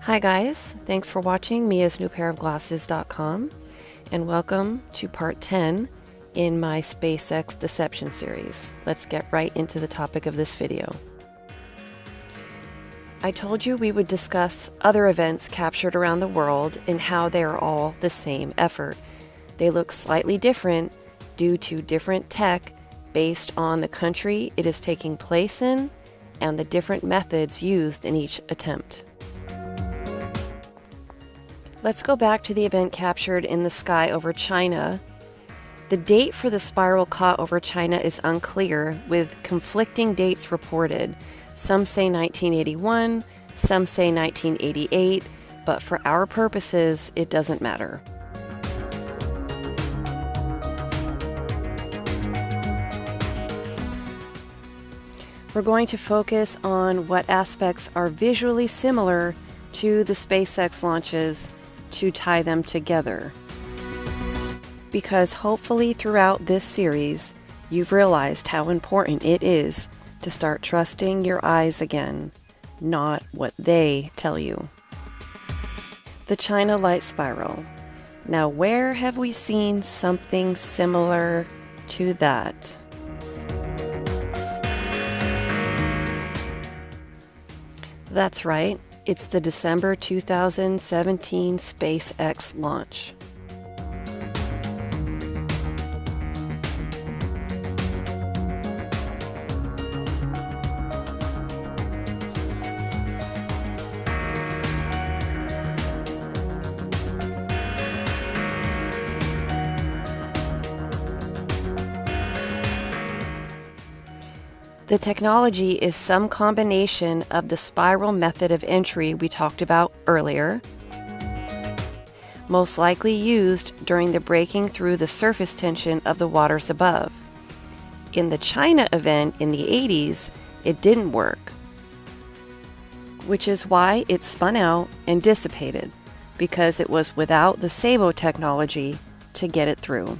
Hi guys, thanks for watching miasnewpairofglasses.com and welcome to part 10 in my SpaceX Deception series. Let's get right into the topic of this video. I told you we would discuss other events captured around the world and how they are all the same effort. They look slightly different due to different tech based on the country it is taking place in and the different methods used in each attempt. Let's go back to the event captured in the sky over China. The date for the spiral caught over China is unclear, with conflicting dates reported. Some say 1981, some say 1988, but for our purposes, it doesn't matter. We're going to focus on what aspects are visually similar to the SpaceX launches to tie them together. Because hopefully throughout this series, you've realized how important it is to start trusting your eyes again, not what they tell you. The China light spiral. Now, where have we seen something similar to that? That's right. It's the December 2017 SpaceX launch. The technology is some combination of the spiral method of entry we talked about earlier, most likely used during the breaking through the surface tension of the waters above. In the China event in the 80s, it didn't work, which is why it spun out and dissipated, because it was without the SABO technology to get it through.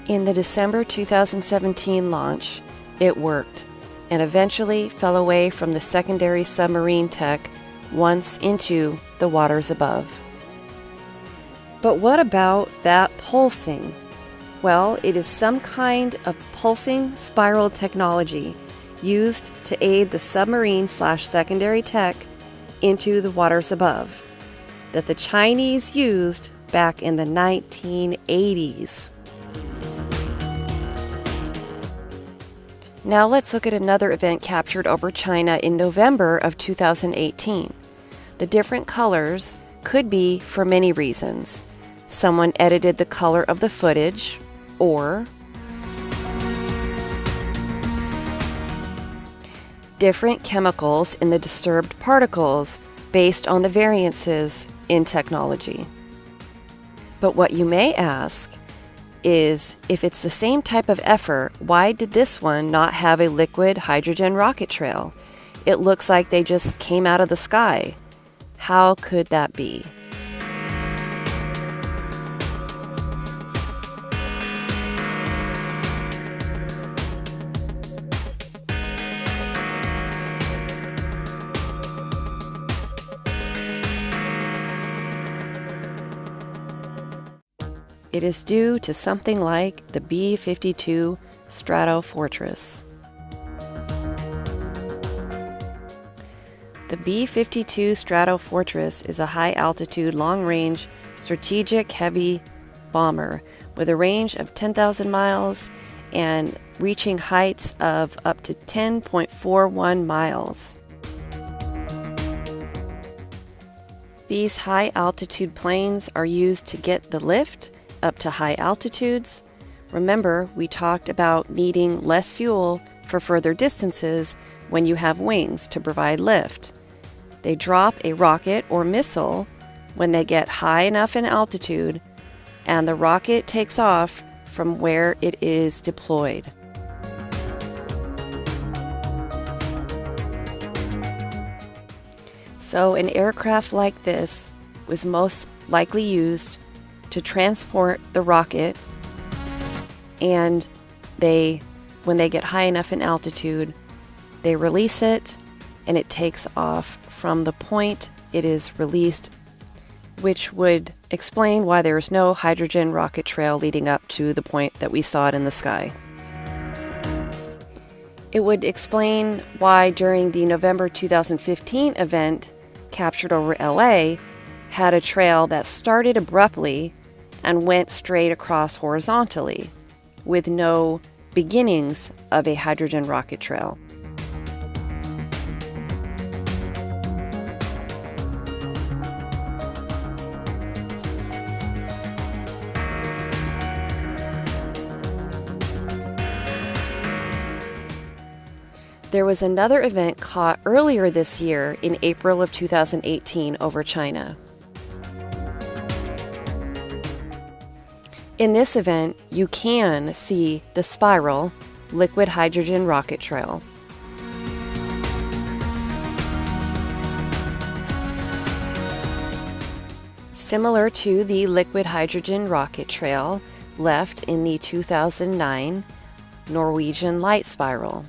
In the December 2017 launch, it worked, and eventually fell away from the secondary submarine tech once into the waters above. But what about that pulsing? Well, it is some kind of pulsing spiral technology used to aid the submarine/secondary tech into the waters above that the Chinese used back in the 1980s. Now let's look at another event captured over China in November of 2018. The different colors could be for many reasons. Someone edited the color of the footage, or different chemicals in the disturbed particles based on the variances in technology. But what you may ask is, if it's the same type of effort, why did this one not have a liquid hydrogen rocket trail? It looks like they just came out of the sky. How could that be? It is due to something like the B-52 Stratofortress. The B-52 Stratofortress is a high-altitude, long-range, strategic heavy bomber with a range of 10,000 miles and reaching heights of up to 10.41 miles. These high-altitude planes are used to get the lift up to high altitudes. Remember, we talked about needing less fuel for further distances when you have wings to provide lift. They drop a rocket or missile when they get high enough in altitude, and the rocket takes off from where it is deployed. So an aircraft like this was most likely used to transport the rocket, and when they get high enough in altitude, They release it, and it takes off from the point it is released, which would explain why there is no hydrogen rocket trail leading up to the point that we saw it in the sky. It would explain why during the November 2015 event captured over LA had a trail that started abruptly and went straight across horizontally, with no beginnings of a hydrogen rocket trail. There was another event caught earlier this year in April of 2018 over China. In this event, you can see the spiral liquid hydrogen rocket trail. Similar to the liquid hydrogen rocket trail left in the 2009 Norwegian light spiral.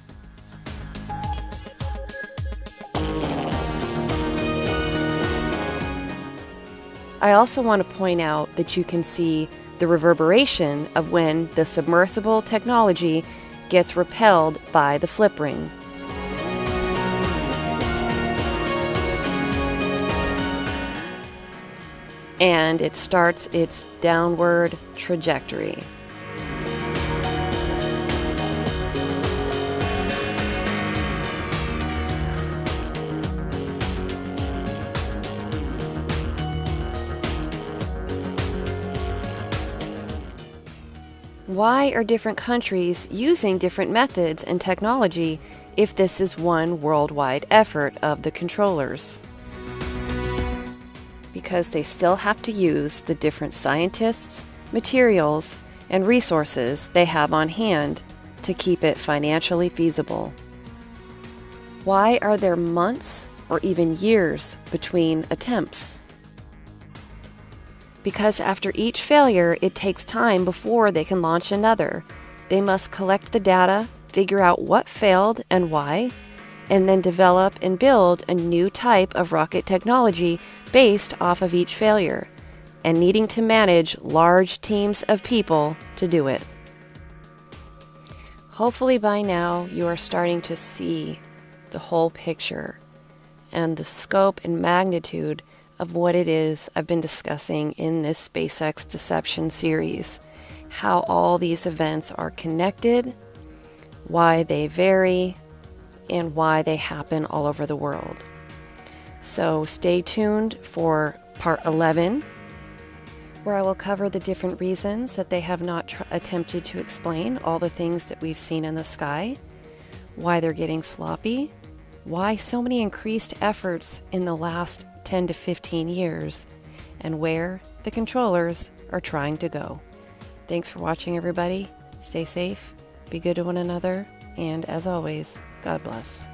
I also want to point out that you can see the reverberation of when the submersible technology gets repelled by the flip ring. And it starts its downward trajectory. Why are different countries using different methods and technology if this is one worldwide effort of the controllers? Because they still have to use the different scientists, materials, and resources they have on hand to keep it financially feasible. Why are there months or even years between attempts? Because after each failure, it takes time before they can launch another. They must collect the data, figure out what failed and why, and then develop and build a new type of rocket technology based off of each failure, and needing to manage large teams of people to do it. Hopefully by now you are starting to see the whole picture and the scope and magnitude of what it is I've been discussing in this SpaceX Deception series, how all these events are connected, why they vary, and why they happen all over the world. So stay tuned for part 11, where I will cover the different reasons that they have not attempted to explain all the things that we've seen in the sky, why they're getting sloppy, why so many increased efforts in the last 10 to 15 years, and where the controllers are trying to go. Thanks for watching, everybody. Stay safe, be good to one another, and as always, God bless.